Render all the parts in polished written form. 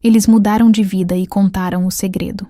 Eles mudaram de vida e contaram o segredo.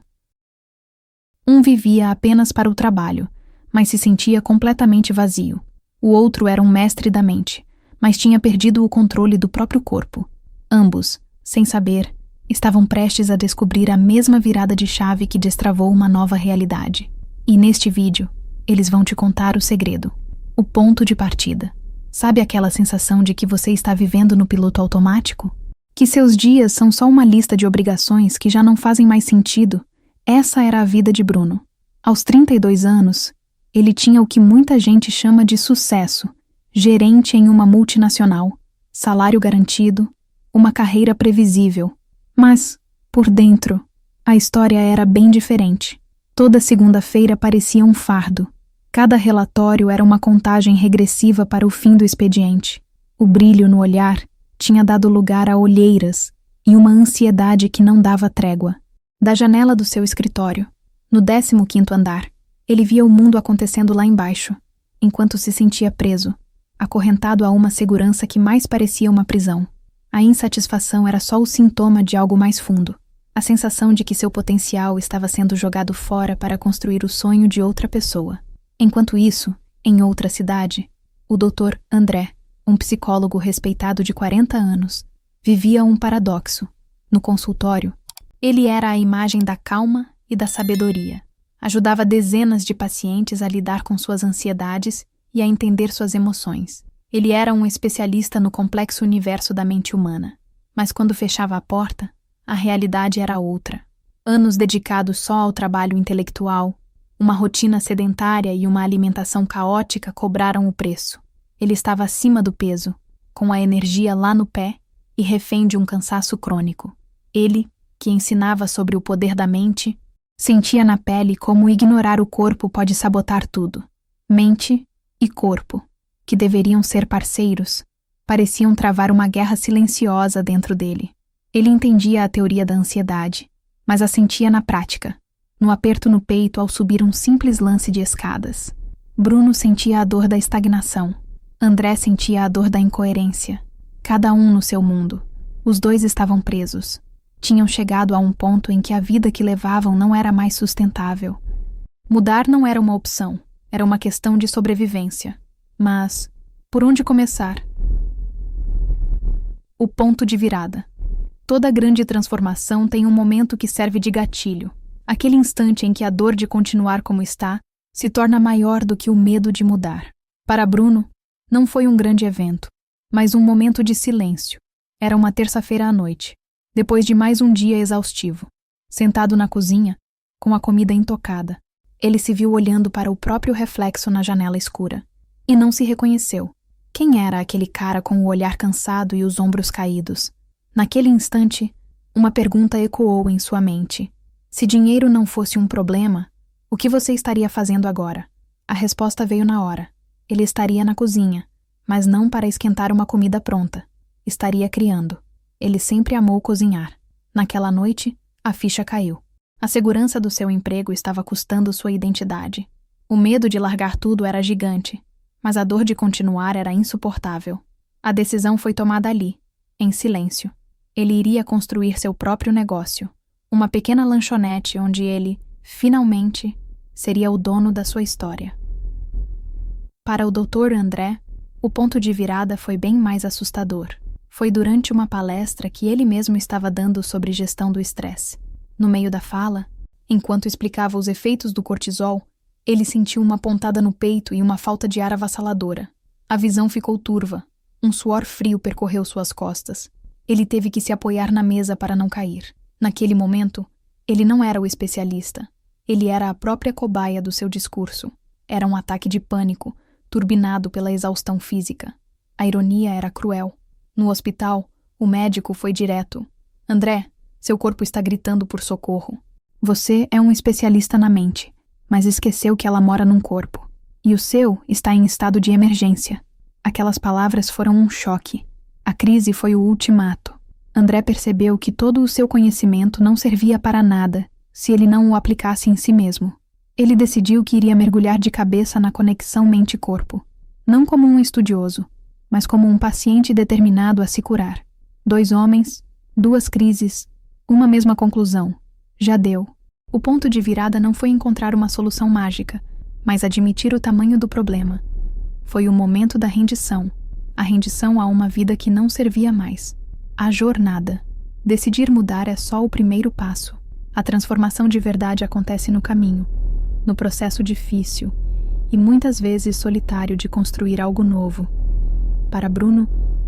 Um vivia apenas para o trabalho, mas se sentia completamente vazio. O outro era um mestre da mente, mas tinha perdido o controle do próprio corpo. Ambos, sem saber, estavam prestes a descobrir a mesma virada de chave que destravou uma nova realidade. E neste vídeo, eles vão te contar o segredo, o ponto de partida. Sabe aquela sensação de que você está vivendo no piloto automático? Que seus dias são só uma lista de obrigações que já não fazem mais sentido? Essa era a vida de Bruno. Aos 32 anos, ele tinha o que muita gente chama de sucesso, gerente em uma multinacional, salário garantido, uma carreira previsível. Mas, por dentro, a história era bem diferente. Toda segunda-feira parecia um fardo. Cada relatório era uma contagem regressiva para o fim do expediente. O brilho no olhar tinha dado lugar a olheiras e uma ansiedade que não dava trégua. Da janela do seu escritório, no 15º andar, ele via o mundo acontecendo lá embaixo, enquanto se sentia preso, acorrentado a uma segurança que mais parecia uma prisão. A insatisfação era só o sintoma de algo mais fundo, a sensação de que seu potencial estava sendo jogado fora para construir o sonho de outra pessoa. Enquanto isso, em outra cidade, o Dr. André, um psicólogo respeitado de 40 anos, vivia um paradoxo. No consultório, ele era a imagem da calma e da sabedoria. Ajudava dezenas de pacientes a lidar com suas ansiedades e a entender suas emoções. Ele era um especialista no complexo universo da mente humana. Mas quando fechava a porta, a realidade era outra. Anos dedicados só ao trabalho intelectual, uma rotina sedentária e uma alimentação caótica cobraram o preço. Ele estava acima do peso, com a energia lá no pé e refém de um cansaço crônico. Ele, que ensinava sobre o poder da mente, sentia na pele como ignorar o corpo pode sabotar tudo. Mente e corpo, que deveriam ser parceiros, pareciam travar uma guerra silenciosa dentro dele. Ele entendia a teoria da ansiedade, mas a sentia na prática, no aperto no peito ao subir um simples lance de escadas. Bruno sentia a dor da estagnação. André sentia a dor da incoerência. Cada um no seu mundo. Os dois estavam presos. Tinham chegado a um ponto em que a vida que levavam não era mais sustentável. Mudar não era uma opção, era uma questão de sobrevivência. Mas, por onde começar? O ponto de virada. Toda grande transformação tem um momento que serve de gatilho. Aquele instante em que a dor de continuar como está se torna maior do que o medo de mudar. Para Bruno, não foi um grande evento, mas um momento de silêncio. Era uma terça-feira à noite, depois de mais um dia exaustivo. Sentado na cozinha, com a comida intocada, ele se viu olhando para o próprio reflexo na janela escura. E não se reconheceu. Quem era aquele cara com o olhar cansado e os ombros caídos? Naquele instante, uma pergunta ecoou em sua mente. Se dinheiro não fosse um problema, o que você estaria fazendo agora? A resposta veio na hora. Ele estaria na cozinha, mas não para esquentar uma comida pronta. Estaria criando. Ele sempre amou cozinhar. Naquela noite, a ficha caiu. A segurança do seu emprego estava custando sua identidade. O medo de largar tudo era gigante, mas a dor de continuar era insuportável. A decisão foi tomada ali, em silêncio. Ele iria construir seu próprio negócio. Uma pequena lanchonete onde ele, finalmente, seria o dono da sua história. Para o Dr. André, o ponto de virada foi bem mais assustador. Foi durante uma palestra que ele mesmo estava dando sobre gestão do estresse. No meio da fala, enquanto explicava os efeitos do cortisol, ele sentiu uma pontada no peito e uma falta de ar avassaladora. A visão ficou turva. Um suor frio percorreu suas costas. Ele teve que se apoiar na mesa para não cair. Naquele momento, ele não era o especialista. Ele era a própria cobaia do seu discurso. Era um ataque de pânico, turbinado pela exaustão física. A ironia era cruel. No hospital, o médico foi direto. André, seu corpo está gritando por socorro. Você é um especialista na mente, mas esqueceu que ela mora num corpo. E o seu está em estado de emergência. Aquelas palavras foram um choque. A crise foi o ultimato. André percebeu que todo o seu conhecimento não servia para nada se ele não o aplicasse em si mesmo. Ele decidiu que iria mergulhar de cabeça na conexão mente-corpo, não como um estudioso, mas como um paciente determinado a se curar. 2 homens, 2 crises, Uma mesma conclusão. Já deu. O ponto de virada não foi encontrar uma solução mágica, mas admitir o tamanho do problema. Foi o momento da rendição. A rendição a uma vida que não servia mais. A jornada. Decidir mudar é só o primeiro passo. A transformação de verdade acontece no caminho, no processo difícil e muitas vezes solitário de construir algo novo. Para Bruno,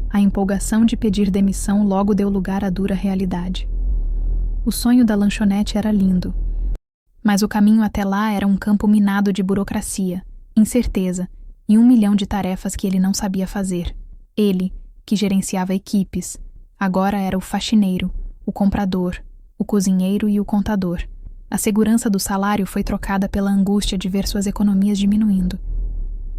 a empolgação de pedir demissão logo deu lugar à dura realidade. O sonho da lanchonete era lindo, mas o caminho até lá era um campo minado de burocracia, incerteza e 1 milhão de tarefas que ele não sabia fazer. Ele, que gerenciava equipes, agora era o faxineiro, o comprador, o cozinheiro e o contador. A segurança do salário foi trocada pela angústia de ver suas economias diminuindo.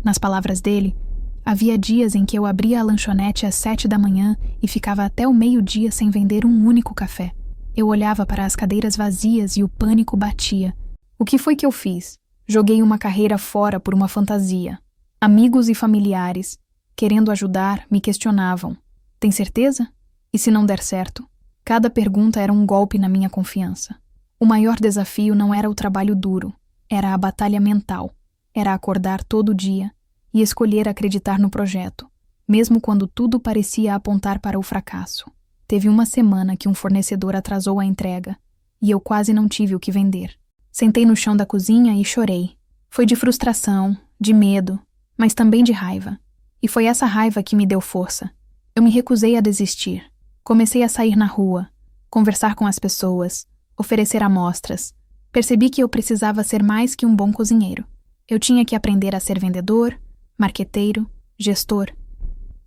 Nas palavras dele, havia dias em que eu abria a lanchonete às 7 da manhã e ficava até o meio-dia sem vender um único café. Eu olhava para as cadeiras vazias e o pânico batia. O que foi que eu fiz? Joguei uma carreira fora por uma fantasia. Amigos e familiares, querendo ajudar, me questionavam. Tem certeza? E se não der certo? Cada pergunta era um golpe na minha confiança. O maior desafio não era o trabalho duro, era a batalha mental. Era acordar todo dia e escolher acreditar no projeto, mesmo quando tudo parecia apontar para o fracasso. Teve uma semana que um fornecedor atrasou a entrega e eu quase não tive o que vender. Sentei no chão da cozinha e chorei. Foi de frustração, de medo, mas também de raiva. E foi essa raiva que me deu força. Eu me recusei a desistir. Comecei a sair na rua, conversar com as pessoas, oferecer amostras. Percebi que eu precisava ser mais que um bom cozinheiro. Eu tinha que aprender a ser vendedor, marqueteiro, gestor.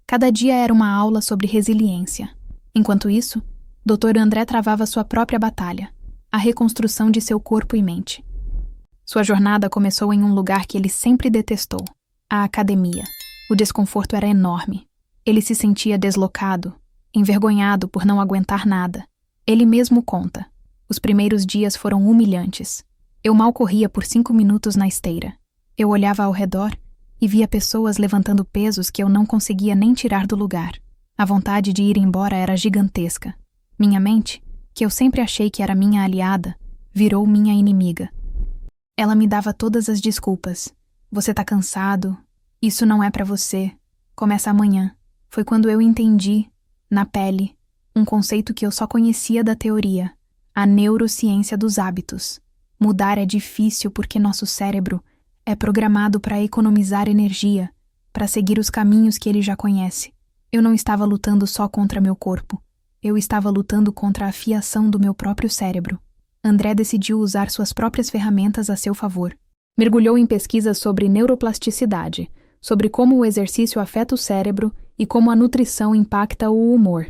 Cada dia era uma aula sobre resiliência. Enquanto isso, Dr. André travava sua própria batalha, a reconstrução de seu corpo e mente. Sua jornada começou em um lugar que ele sempre detestou, a academia. O desconforto era enorme. Ele se sentia deslocado, envergonhado por não aguentar nada. Ele mesmo conta. Os primeiros dias foram humilhantes. Eu mal corria por 5 minutos na esteira. Eu olhava ao redor e via pessoas levantando pesos que eu não conseguia nem tirar do lugar. A vontade de ir embora era gigantesca. Minha mente, que eu sempre achei que era minha aliada, virou minha inimiga. Ela me dava todas as desculpas. Você tá cansado. Isso não é pra você. Começa amanhã. Foi quando eu entendi, na pele, um conceito que eu só conhecia da teoria, a neurociência dos hábitos. Mudar é difícil porque nosso cérebro é programado para economizar energia, para seguir os caminhos que ele já conhece. Eu não estava lutando só contra meu corpo. Eu estava lutando contra a fiação do meu próprio cérebro. André decidiu usar suas próprias ferramentas a seu favor. Mergulhou em pesquisas sobre neuroplasticidade, sobre como o exercício afeta o cérebro e como a nutrição impacta o humor.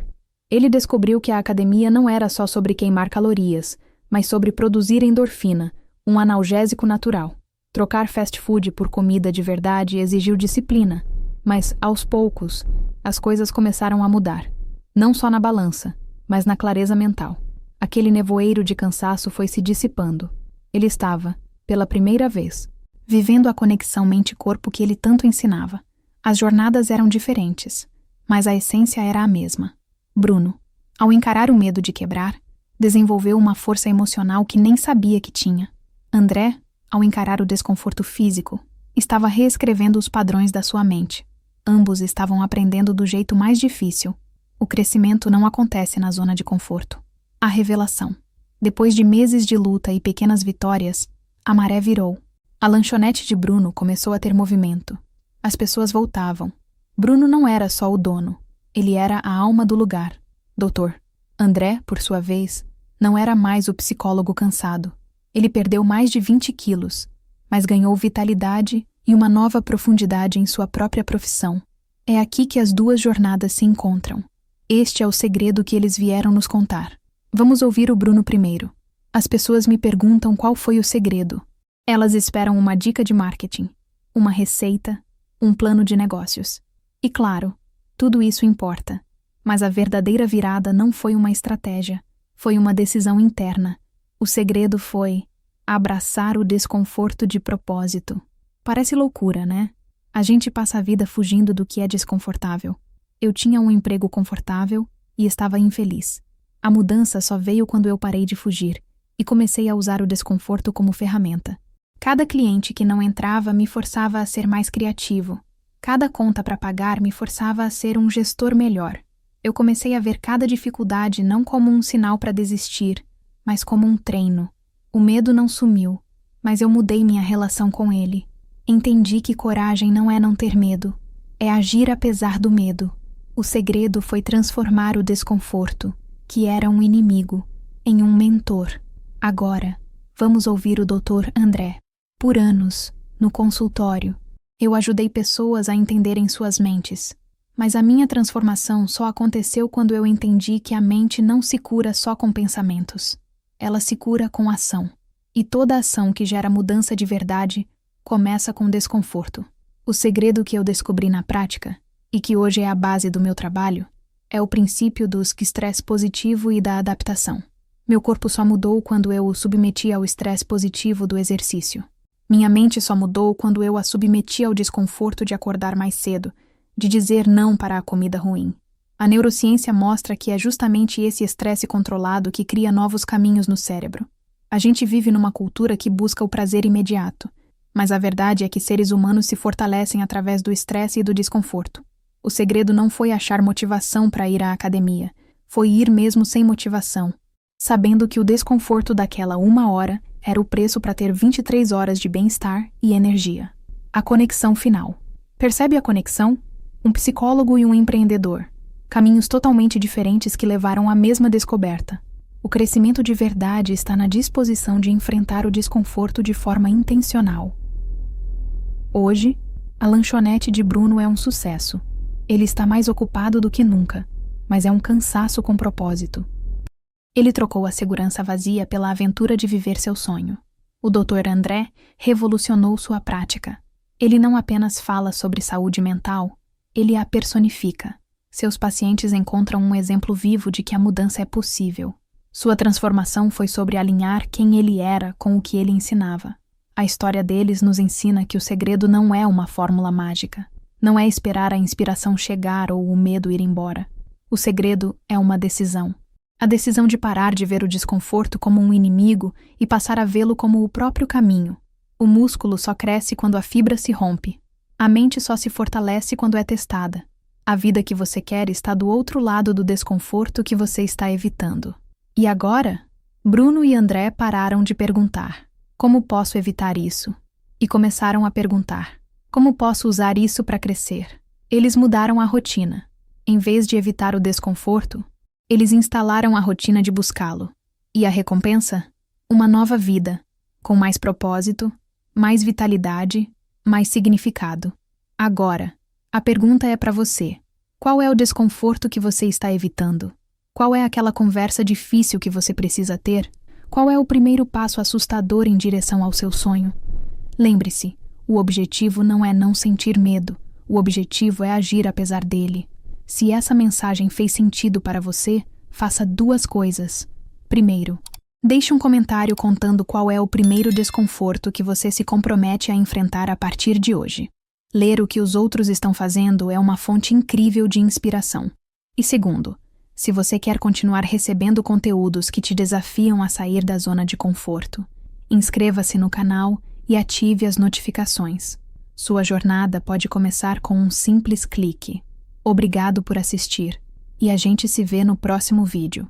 Ele descobriu que a academia não era só sobre queimar calorias, mas sobre produzir endorfina, um analgésico natural. Trocar fast food por comida de verdade exigiu disciplina, mas, aos poucos, as coisas começaram a mudar. Não só na balança, mas na clareza mental. Aquele nevoeiro de cansaço foi se dissipando. Ele estava, pela primeira vez, vivendo a conexão mente-corpo que ele tanto ensinava. As jornadas eram diferentes, mas a essência era a mesma. Bruno, ao encarar o medo de quebrar, desenvolveu uma força emocional que nem sabia que tinha. André, ao encarar o desconforto físico, estava reescrevendo os padrões da sua mente. Ambos estavam aprendendo do jeito mais difícil. O crescimento não acontece na zona de conforto. A revelação. Depois de meses de luta e pequenas vitórias, a maré virou. A lanchonete de Bruno começou a ter movimento. As pessoas voltavam. Bruno não era só o dono. Ele era a alma do lugar. Doutor. André, por sua vez, não era mais o psicólogo cansado. Ele perdeu mais de 20 quilos, mas ganhou vitalidade e uma nova profundidade em sua própria profissão. É aqui que as duas jornadas se encontram. Este é o segredo que eles vieram nos contar. Vamos ouvir o Bruno primeiro. As pessoas me perguntam qual foi o segredo. Elas esperam uma dica de marketing, uma receita, um plano de negócios. E claro, tudo isso importa. Mas a verdadeira virada não foi uma estratégia, foi uma decisão interna. O segredo foi abraçar o desconforto de propósito. Parece loucura, né? A gente passa a vida fugindo do que é desconfortável. Eu tinha um emprego confortável e estava infeliz. A mudança só veio quando eu parei de fugir e comecei a usar o desconforto como ferramenta. Cada cliente que não entrava me forçava a ser mais criativo. Cada conta para pagar me forçava a ser um gestor melhor. Eu comecei a ver cada dificuldade não como um sinal para desistir, mas como um treino. O medo não sumiu, mas eu mudei minha relação com ele. Entendi que coragem não é não ter medo, é agir apesar do medo. O segredo foi transformar o desconforto, que era um inimigo, em um mentor. Agora, vamos ouvir o Dr. André. Por anos, no consultório, eu ajudei pessoas a entenderem suas mentes. Mas a minha transformação só aconteceu quando eu entendi que a mente não se cura só com pensamentos. Ela se cura com ação. E toda ação que gera mudança de verdade começa com desconforto. O segredo que eu descobri na prática, e que hoje é a base do meu trabalho, é o princípio do estresse positivo e da adaptação. Meu corpo só mudou quando eu o submeti ao estresse positivo do exercício. Minha mente só mudou quando eu a submeti ao desconforto de acordar mais cedo, de dizer não para a comida ruim. A neurociência mostra que é justamente esse estresse controlado que cria novos caminhos no cérebro. A gente vive numa cultura que busca o prazer imediato, mas a verdade é que seres humanos se fortalecem através do estresse e do desconforto. O segredo não foi achar motivação para ir à academia, foi ir mesmo sem motivação, sabendo que o desconforto daquela 1 hora era o preço para ter 23 horas de bem-estar e energia. A conexão final. Percebe a conexão? Um psicólogo e um empreendedor. Caminhos totalmente diferentes que levaram à mesma descoberta. O crescimento de verdade está na disposição de enfrentar o desconforto de forma intencional. Hoje, a lanchonete de Bruno é um sucesso. Ele está mais ocupado do que nunca, mas é um cansaço com propósito. Ele trocou a segurança vazia pela aventura de viver seu sonho. O Dr. André revolucionou sua prática. Ele não apenas fala sobre saúde mental, ele a personifica. Seus pacientes encontram um exemplo vivo de que a mudança é possível. Sua transformação foi sobre alinhar quem ele era com o que ele ensinava. A história deles nos ensina que o segredo não é uma fórmula mágica. Não é esperar a inspiração chegar ou o medo ir embora. O segredo é uma decisão. A decisão de parar de ver o desconforto como um inimigo e passar a vê-lo como o próprio caminho. O músculo só cresce quando a fibra se rompe. A mente só se fortalece quando é testada. A vida que você quer está do outro lado do desconforto que você está evitando. E agora? Bruno e André pararam de perguntar: como posso evitar isso? E começaram a perguntar: como posso usar isso para crescer? Eles mudaram a rotina. Em vez de evitar o desconforto, eles instalaram a rotina de buscá-lo. E a recompensa? Uma nova vida, com mais propósito, mais vitalidade, mais significado. Agora, a pergunta é para você. Qual é o desconforto que você está evitando? Qual é aquela conversa difícil que você precisa ter? Qual é o primeiro passo assustador em direção ao seu sonho? Lembre-se, o objetivo não é não sentir medo. O objetivo é agir apesar dele. Se essa mensagem fez sentido para você, faça 2 coisas. Primeiro, deixe um comentário contando qual é o primeiro desconforto que você se compromete a enfrentar a partir de hoje. Ler o que os outros estão fazendo é uma fonte incrível de inspiração. E segundo, se você quer continuar recebendo conteúdos que te desafiam a sair da zona de conforto, inscreva-se no canal e ative as notificações. Sua jornada pode começar com um simples clique. Obrigado por assistir, e a gente se vê no próximo vídeo.